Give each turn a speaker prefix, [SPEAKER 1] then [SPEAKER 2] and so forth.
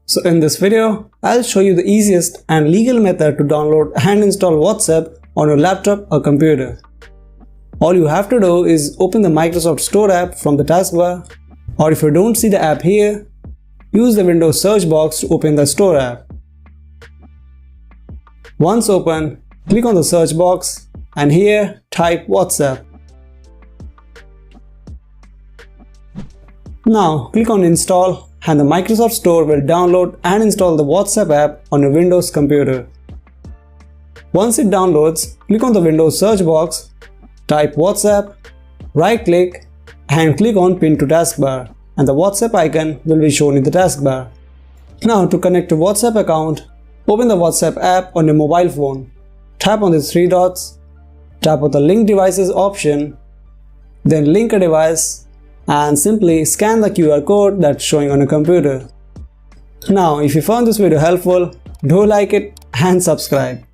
[SPEAKER 1] So in this video, I'll show you the easiest and legal method to download and install WhatsApp on your laptop or computer. All you have to do is open the Microsoft Store app from the taskbar, or if you don't see the app here, use the Windows search box to open the Store app. Once open, click on the search box and here type WhatsApp. Now click on Install and the Microsoft Store will download and install the WhatsApp app on your Windows computer. Once it downloads, click on the Windows search box, type WhatsApp, right click and click on Pin to Taskbar, and the WhatsApp icon will be shown in the taskbar. Now to connect to WhatsApp account, open the WhatsApp app on your mobile phone. Tap on the three dots, tap on the Link Devices option, then link a device and simply scan the QR code that's showing on your computer. Now if you found this video helpful, do like it and subscribe.